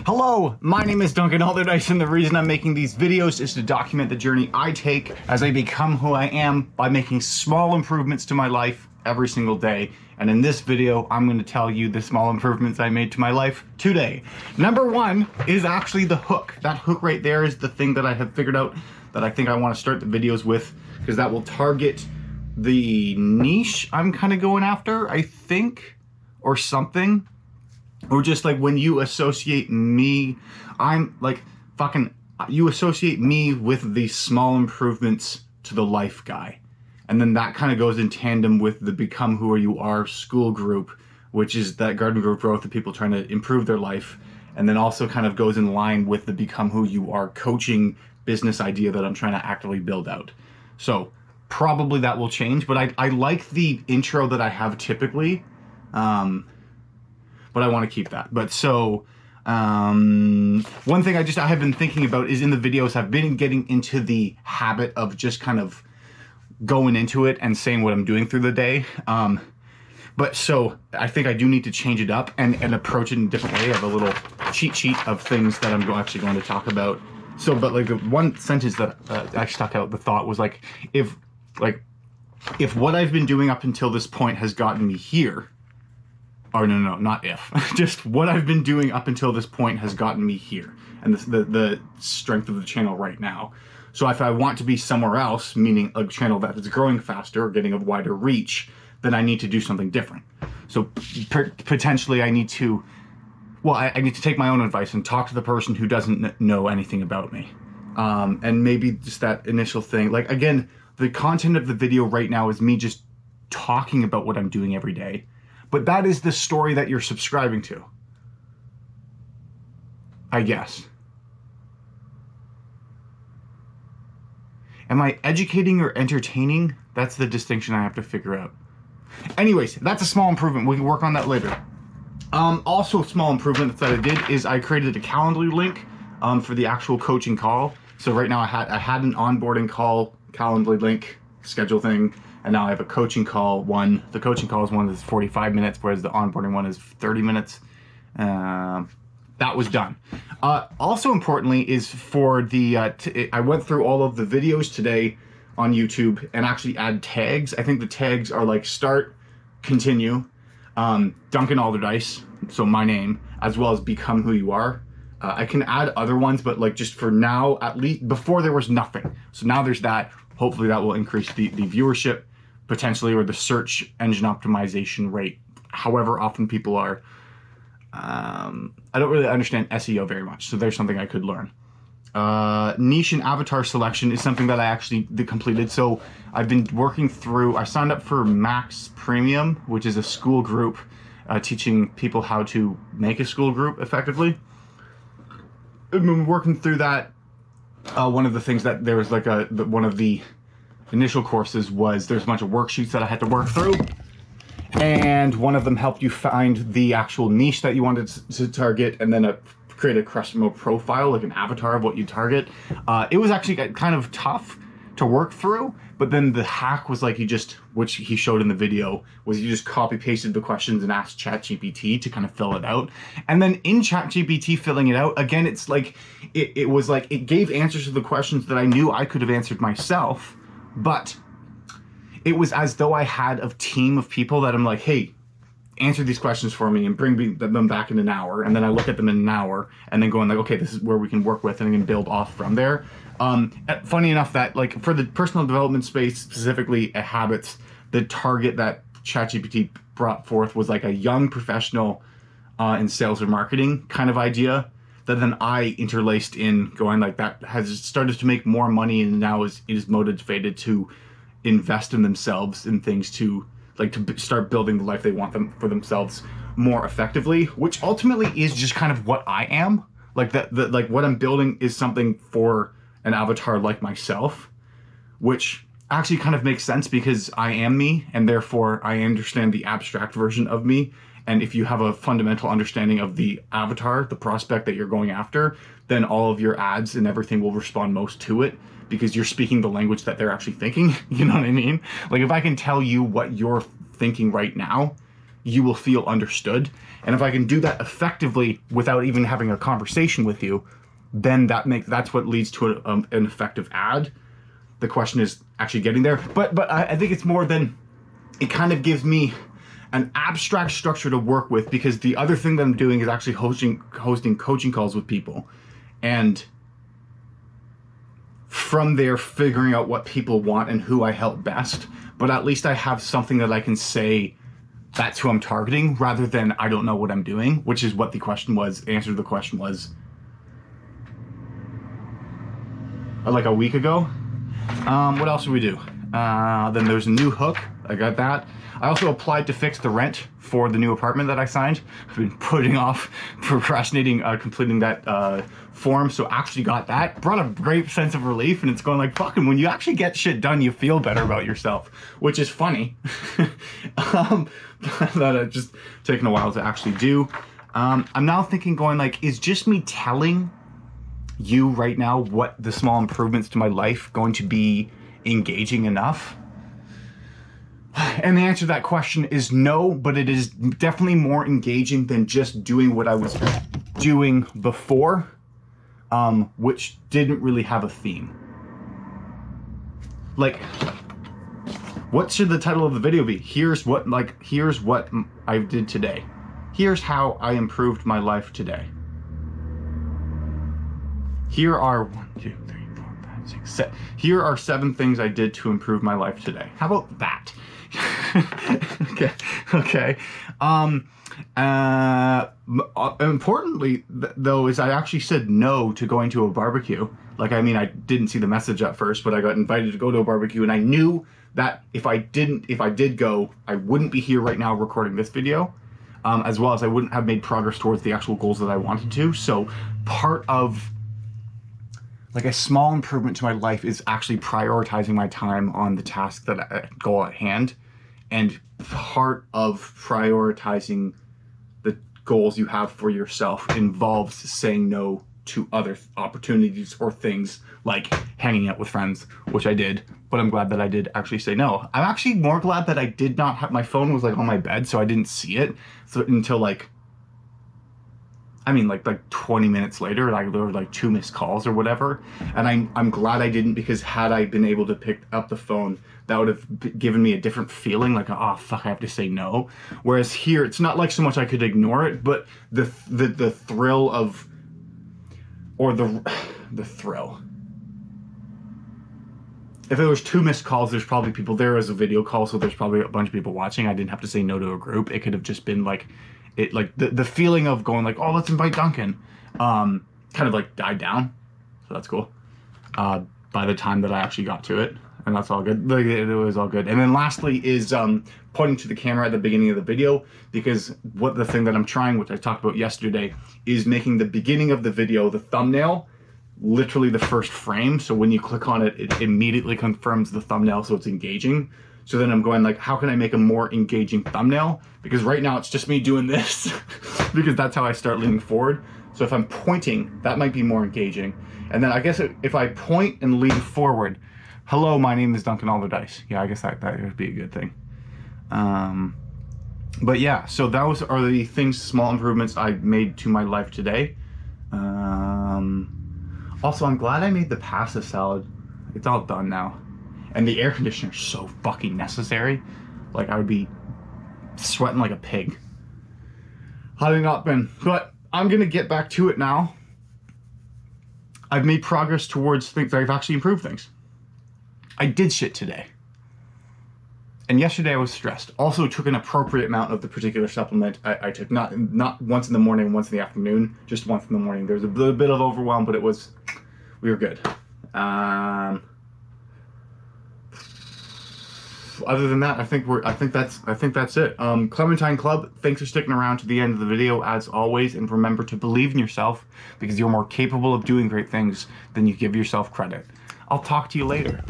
Hello, my name is Duncan Alderdice, and the reason I'm making these videos is to document the journey I take as I become who I am by making small improvements to my life every single day. And in this video, I'm going to tell you the small improvements I made to my life today. Number one is actually the hook. That hook right there is the thing that I have figured out that I think I want to start the videos with, because that will target the niche I'm kind of going after, I think, or something. Or just like when you associate me, I'm like you associate me with these small improvements to the life guy. And then that kind of goes in tandem with the Become Who You Are school group, which is that garden group growth of people trying to improve their life. And then also kind of goes in line with the Become Who You Are coaching business idea that I'm trying to actively build out. So probably that will change, but I like the intro that I have typically. But I want to keep that. But so, one thing I have been thinking about is in the videos, I've been getting into the habit of just kind of going into it and saying what I'm doing through the day. But so I think I do need to change it up and approach it in a different way. I have a little cheat sheet of things that I'm actually going to talk about. So, but like the one sentence that I stuck out, the thought was like, if what I've been doing up until this point has gotten me here, or no, not if. Just what I've been doing up until this point has gotten me here, and the strength of the channel right now. So if I want to be somewhere else, meaning a channel that is growing faster or getting a wider reach, then I need to do something different. So potentially I need to, I need to take my own advice and talk to the person who doesn't know anything about me. And maybe just that initial thing. Like, again, the content of the video right now is me just talking about what I'm doing every day. But that is the story that you're subscribing to, I guess. Am I educating or entertaining? That's the distinction I have to figure out. Anyways, that's a small improvement. We can work on that later. Also, a small improvement that I did is I created a Calendly link for the actual coaching call. So right now I had an onboarding call, Calendly link, schedule thing. And now I have a coaching call one. The coaching call is one that's 45 minutes, whereas the onboarding one is 30 minutes. That was done. Also importantly is for the, I went through all of the videos today on YouTube and actually add tags. I think the tags are like start, continue, Duncan Alderdice, so my name, as well as Become Who You Are. I can add other ones, but like just for now, at least before there was nothing. So now there's that. Hopefully that will increase the viewership potentially, or the search engine optimization rate, however often people are. I don't really understand SEO very much, so there's something I could learn. Niche and avatar selection is something that I actually completed. So I've been working through, I signed up for Max Premium, which is a school group teaching people how to make a school group effectively. I've been working through that. One of the things that there was like one of the initial courses was there's a bunch of worksheets that I had to work through, and one of them helped you find the actual niche that you wanted to target, and then create a custom profile, like an avatar of what you target. It was actually kind of tough to work through, but then the hack was like which he showed in the video, was you just copy pasted the questions and asked ChatGPT to kind of fill it out. And then in ChatGPT filling it out, again, it's like, it was like, it gave answers to the questions that I knew I could have answered myself, but it was as though I had a team of people that I'm like, hey, answer these questions for me and bring them back in an hour. And then I look at them in an hour and then going like, okay, this is where we can work with and then build off from there. Funny enough that like for the personal development space, specifically habits, the target that ChatGPT brought forth was like a young professional in sales or marketing kind of idea that then I interlaced in going like that has started to make more money and now is motivated to invest in themselves in things to start building the life they want them for themselves more effectively, which ultimately is just kind of what I am. Like like what I'm building is something for an avatar like myself, which actually kind of makes sense because I am me, and therefore I understand the abstract version of me. And if you have a fundamental understanding of the avatar, the prospect that you're going after, then all of your ads and everything will respond most to it because you're speaking the language that they're actually thinking. You know what I mean? Like if I can tell you what you're thinking right now, you will feel understood. And if I can do that effectively without even having a conversation with you, then that's what leads to an effective ad. The question is actually getting there. But I think it's more than, it kind of gives me an abstract structure to work with, because the other thing that I'm doing is actually hosting coaching calls with people. And from there, figuring out what people want and who I help best. But at least I have something that I can say, that's who I'm targeting, rather than I don't know what I'm doing, which is what the question was. The answer to the question was like a week ago. What else did we do? Then there's a new hook. I got that. I also applied to fix the rent for the new apartment that I signed. I've been procrastinating completing that form, so actually got that. Brought a great sense of relief, and it's going like, fucking, when you actually get shit done, you feel better about yourself, which is funny. That it's just taken a while to actually do. I'm now thinking, going like, is just me telling you right now what the small improvements to my life going to be engaging enough? And the answer to that question is no, but it is definitely more engaging than just doing what I was doing before, which didn't really have a theme. Like, what should the title of the video be? Here's what I did today. Here's how I improved my life today. Here are 1, 2, 3, 4, 5, 6, 7. Here are 7 things I did to improve my life today. How about that? Okay. Importantly, though, is I actually said no to going to a barbecue. Like, I mean, I didn't see the message at first, but I got invited to go to a barbecue, and I knew that if I did go, I wouldn't be here right now recording this video, as well as I wouldn't have made progress towards the actual goals that I wanted to. So part of like a small improvement to my life is actually prioritizing my time on the task that goal at hand. And part of prioritizing the goals you have for yourself involves saying no to other opportunities or things like hanging out with friends, which I did, but I'm glad that I did actually say no. I'm actually more glad that I did not have, my phone was like on my bed, so I didn't see it until like 20 minutes later, like there were like 2 missed calls or whatever. And I'm glad I didn't, because had I been able to pick up the phone, that would have given me a different feeling, like, oh fuck, I have to say no. Whereas here, it's not like so much I could ignore it, but the thrill of, or the thrill. If there was 2 missed calls, there's probably people there as a video call, so there's probably a bunch of people watching. I didn't have to say no to a group. It could have just been like, the feeling of going like, oh, let's invite Duncan, kind of like died down. So that's cool. By the time that I actually got to it, and that's all good. It was all good. And then lastly is pointing to the camera at the beginning of the video, because the thing that I'm trying, which I talked about yesterday, is making the beginning of the video, the thumbnail, literally the first frame. So when you click on it, it immediately confirms the thumbnail, so it's engaging. So then I'm going like, how can I make a more engaging thumbnail? Because right now it's just me doing this because that's how I start leaning forward. So if I'm pointing, that might be more engaging. And then I guess if I point and lean forward, hello, my name is Duncan Alderdice. Yeah, I guess that would be a good thing. But yeah, so those are the things, small improvements I made to my life today. Also, I'm glad I made the pasta salad. It's all done now. And the air conditioner is so fucking necessary. Like, I would be sweating like a pig. Having not been. But I'm going to get back to it now. I've made progress towards things. I've actually improved things. I did shit today. And yesterday I was stressed. Also took an appropriate amount of the particular supplement I took. Not once in the morning, once in the afternoon. Just once in the morning. There was a little bit of overwhelm, but we were good. Other than that, I think that's it. Clementine Club, thanks for sticking around to the end of the video as always, and remember to believe in yourself, because you're more capable of doing great things than you give yourself credit. I'll talk to you later.